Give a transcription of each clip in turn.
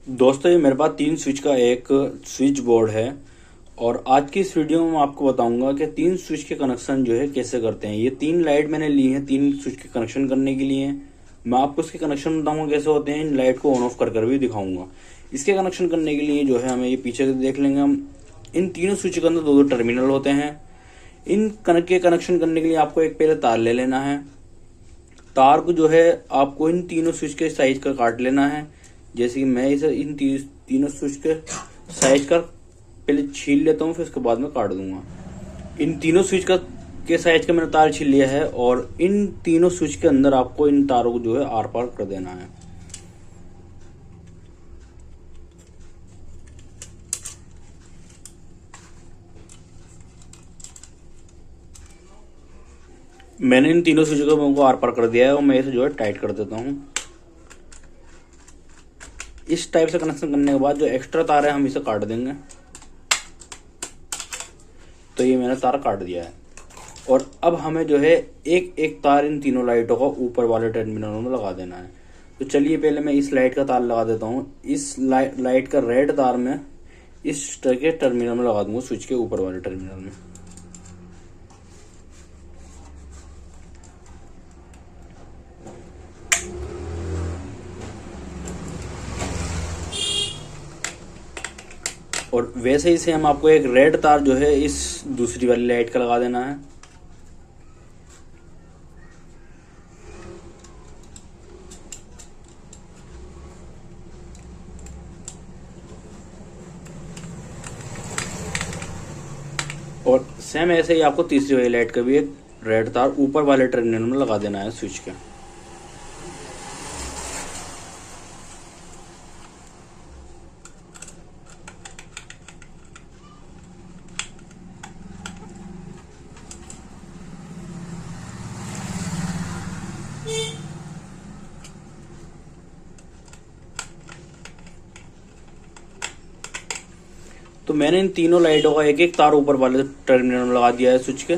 दोस्तों ये मेरे पास 3 स्विच का एक स्विच बोर्ड है और आज की इस वीडियो में मैं आपको बताऊंगा कि 3 स्विच के कनेक्शन जो है कैसे करते हैं। ये 3 लाइट मैंने ली है 3 स्विच के कनेक्शन करने के लिए। मैं आपको इसके कनेक्शन बताऊंगा कैसे होते हैं, इन लाइट को ऑन ऑफ कर भी दिखाऊंगा। इसके कनेक्शन करने के लिए जो है हमें ये पीछे देख लेंगे हम, इन तीनों स्विच के अंदर दो टर्मिनल होते हैं। इन के कनेक्शन करने के लिए आपको एक पहले तार ले लेना है। तार को जो है आपको इन तीनों स्विच के साइज का काट लेना है। जैसे कि मैं इसे इन तीनों स्विच के साइज का पहले छील लेता हूँ, फिर उसके बाद में काट दूंगा। इन तीनों स्विच के साइज का मैंने तार छील लिया है और इन तीनों स्विच के अंदर आपको इन तारों को जो है आर पार कर देना है। मैंने इन तीनों स्विचों को आर पार कर दिया है और मैं इसे जो है टाइट कर देता हूँ। इस टाइप से कनेक्शन करने के बाद जो एक्स्ट्रा तार है हम इसे काट देंगे। तो ये मैंने तार काट दिया है और अब हमें जो है एक एक तार इन तीनों लाइटों का ऊपर वाले टर्मिनलों में लगा देना है। तो चलिए पहले मैं इस लाइट का तार लगा देता हूँ। इस लाइट का रेड तार में इस तरह के टर्मिनल में लगा दूंगा, स्विच के ऊपर वाले टर्मिनल में। और वैसे ही से हम आपको एक रेड तार जो है इस दूसरी वाली लाइट का लगा देना है। और सेम ऐसे ही आपको तीसरी वाली लाइट का भी एक रेड तार ऊपर वाले टर्मिनल में लगा देना है स्विच के। तो मैंने इन तीनों लाइटों का एक एक तार ऊपर वाले टर्मिनल में लगा दिया है स्विच के।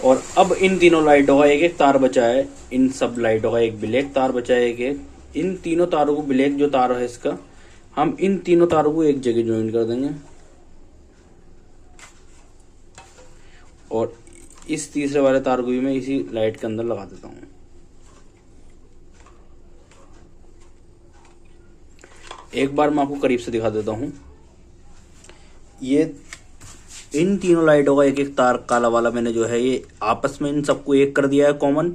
और अब इन तीनों लाइटों का एक एक तार बचा है। इन सब लाइटों का एक ब्लैक तार बचा है एक एक। इन तीनों तारों को, ब्लैक जो तार है इसका, हम इन तीनों तारों को एक जगह ज्वाइन कर देंगे। और इस तीसरे वाले तार को भी मैं इसी लाइट के अंदर लगा देता हूँ। एक बार मैं आपको करीब से दिखा देता हूँ। ये इन तीनों लाइटों का एक एक तार काला वाला मैंने जो है ये आपस में इन सबको एक कर दिया है कॉमन,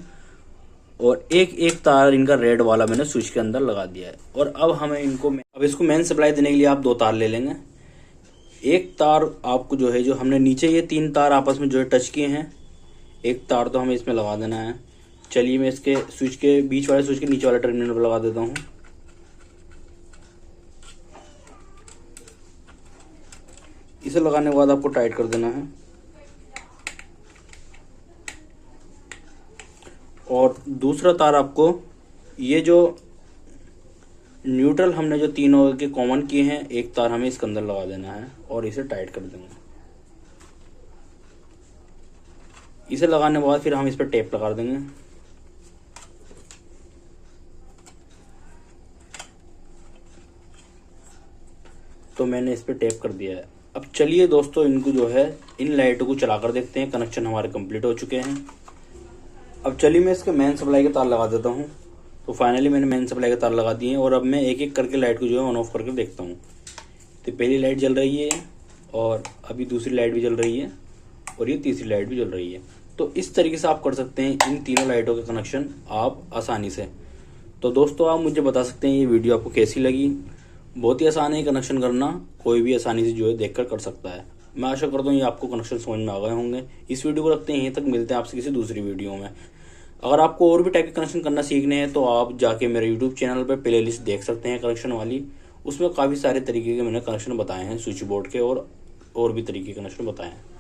और एक एक तार इनका रेड वाला मैंने स्विच के अंदर लगा दिया है। और अब हमें अब इसको मेन सप्लाई देने के लिए आप दो तार ले लेंगे। एक तार आपको जो है, जो हमने नीचे ये 3 तार आपस में जो है टच किए हैं, एक तार तो हमें इसमें लगा देना है। चलिए मैं इसके स्विच के बीच वाले स्विच के नीचे वाले टर्मिनल पर लगा देता हूँ। इसे लगाने के बाद आपको टाइट कर देना है। और दूसरा तार आपको, ये जो न्यूट्रल हमने जो तीनों के कॉमन किए हैं, एक तार हमें इसके अंदर लगा देना है और इसे टाइट कर देंगे। इसे लगाने के बाद फिर हम इस पर टेप लगा देंगे। तो मैंने इस पर टेप कर दिया है। अब चलिए दोस्तों, इनको जो है इन लाइटों को चलाकर देखते हैं। कनेक्शन हमारे कंप्लीट हो चुके हैं। अब चलिए मैं इसके मेन सप्लाई के तार लगा देता हूँ। तो फाइनली मैंने मेन सप्लाई के तार लगा दिए हैं और अब मैं एक एक करके लाइट को जो है ऑन ऑफ करके देखता हूँ। तो पहली लाइट जल रही है और अभी दूसरी लाइट भी जल रही है और ये तीसरी लाइट भी जल रही है। तो इस तरीके से आप कर सकते हैं इन तीनों लाइटों के कनेक्शन आप आसानी से। तो दोस्तों आप मुझे बता सकते हैं ये वीडियो आपको कैसी लगी। बहुत ही आसान है कनेक्शन करना, कोई भी आसानी से जो है देखकर कर सकता है। मैं आशा करता हूँ ये आपको कनेक्शन समझ में आ गए होंगे। इस वीडियो को रखते हैं यहीं तक, मिलते हैं आपसे किसी दूसरी वीडियो में। अगर आपको और भी टाइप के कनेक्शन करना सीखने हैं तो आप जाके मेरे यूट्यूब चैनल पर प्लेलिस्ट देख सकते हैं कनेक्शन वाली। उसमें काफ़ी सारे तरीके के मैंने कनेक्शन बताए हैं स्विच बोर्ड के, और भी तरीके के कनेक्शन बताए हैं।